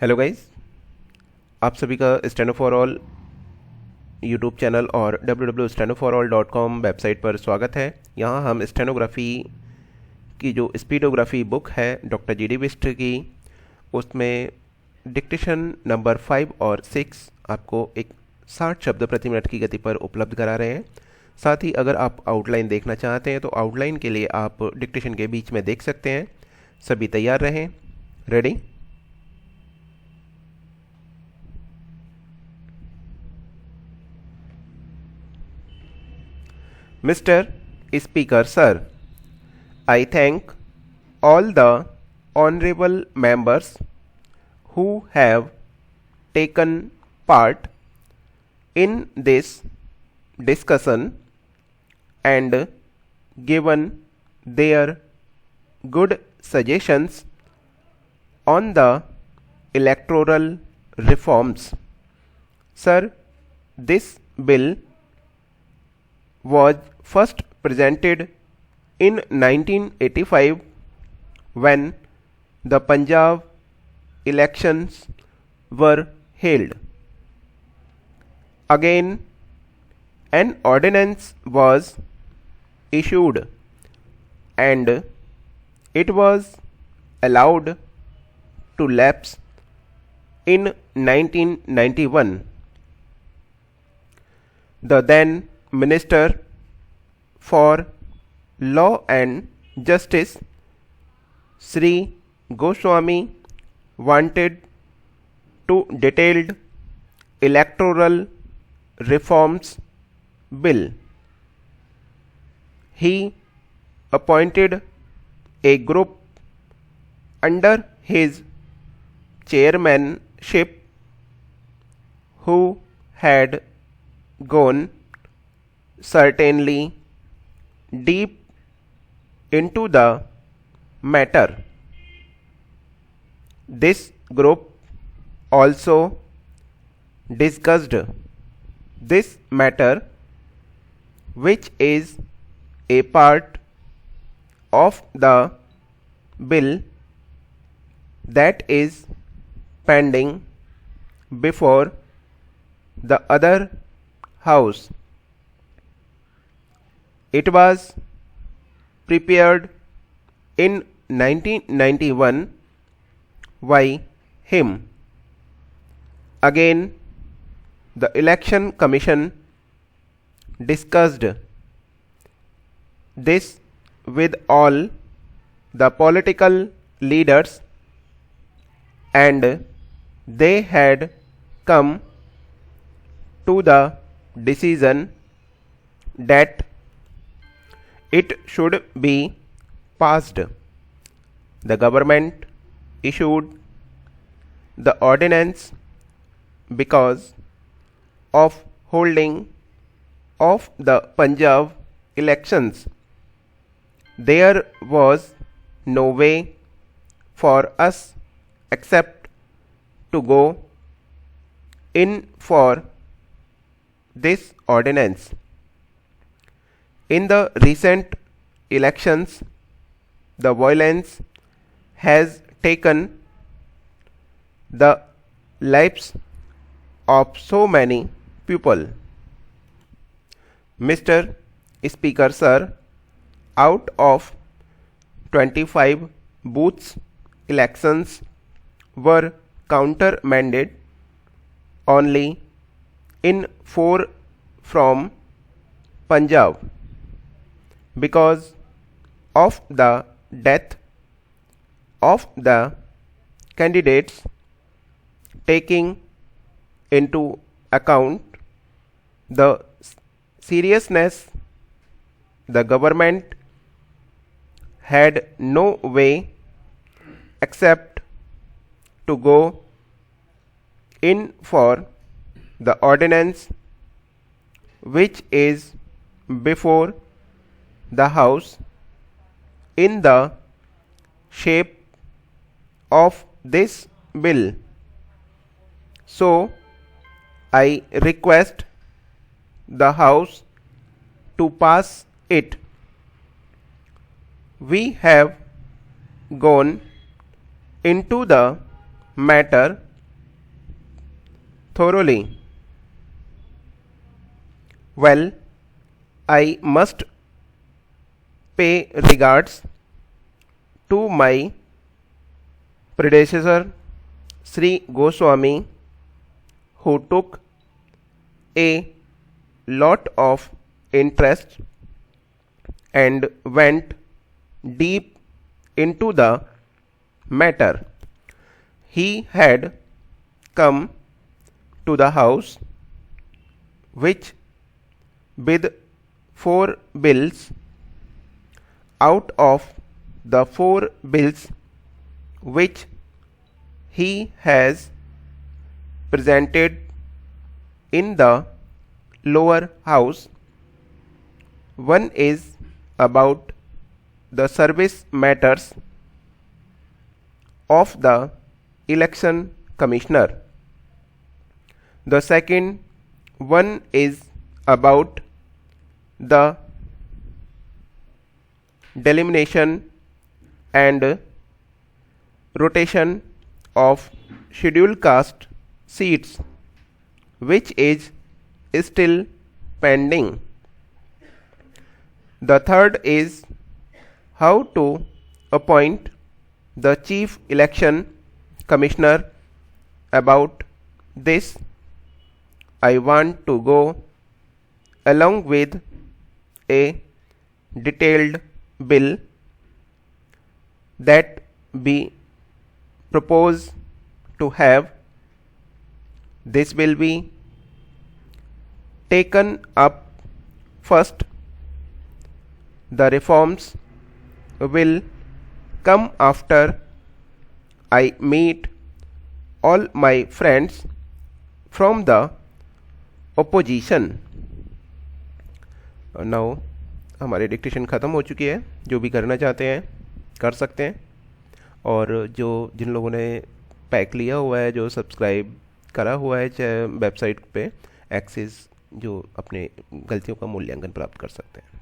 Hello guys, आप सभी का steno for all YouTube channel और www.stenoforall.com वेबसाइट पर स्वागत है। यहाँ हम स्टेनोग्राफी की जो स्पीडोग्राफी बुक है डॉक्टर जी.डी. बिस्ट की, उसमें डिक्टेशन नंबर 5 और 6 आपको एक 60 शब्द प्रति मिनट की गति पर उपलब्ध करा रहे हैं। साथ ही अगर आप आउटलाइन देखना चाहते हैं तो आउटलाइन के लिए आप डिक्टेशन के बीच में देख सकते हैं। सभी तैयार रहें। Ready? Mr. Speaker, sir, I thank all the honorable members who have taken part in this discussion and given their good suggestions on the electoral reforms. Sir, this bill was first presented in 1985 when the Punjab elections were held. Again, an ordinance was issued and it was allowed to lapse in 1991. The then Minister for Law and Justice, Sri Goswami, wanted to detailed electoral reforms bill. He appointed a group under his chairmanship who had gone certainly deep into the matter. This group also discussed this matter, which is a part of the bill that is pending before the other house. It was prepared in 1991 by him. Again, the Election Commission discussed this with all the political leaders and they had come to the decision that it should be passed. The government issued the ordinance because of holding of the Punjab elections. There was no way for us except to go in for this ordinance. In the recent elections, the violence has taken the lives of so many people. Mr. Speaker, sir, out of 25 booths, elections were countermanded only in 4 from Punjab. Because of the death of the candidates, taking into account the seriousness, the government had no way except to go in for the ordinance which is before the house in the shape of this bill. So I request the house to pass it. We have gone into the matter thoroughly. Well, I must pay regards to my predecessor Sri Goswami, who took a lot of interest and went deep into the matter. He had come to the house which with 4 bills. Out of the 4 bills which he has presented in the lower house, one is about the service matters of the election commissioner. The second one is about the delimitation and rotation of scheduled caste seats, which is still pending. The third is how to appoint the chief election commissioner. About this, I want to go along with a detailed bill that we propose to have. This will be taken up first. The reforms will come after I meet all my friends from the opposition. Now हमारी dictation ख़त्म हो चुकी है। जो भी करना चाहते हैं कर सकते हैं, और जिन लोगों ने पैक लिया हुआ है, जो सब्सक्राइब करा हुआ है चाहे वेबसाइट पे, एक्सेस जो अपने गलतियों का मूल्यांकन प्राप्त कर सकते हैं।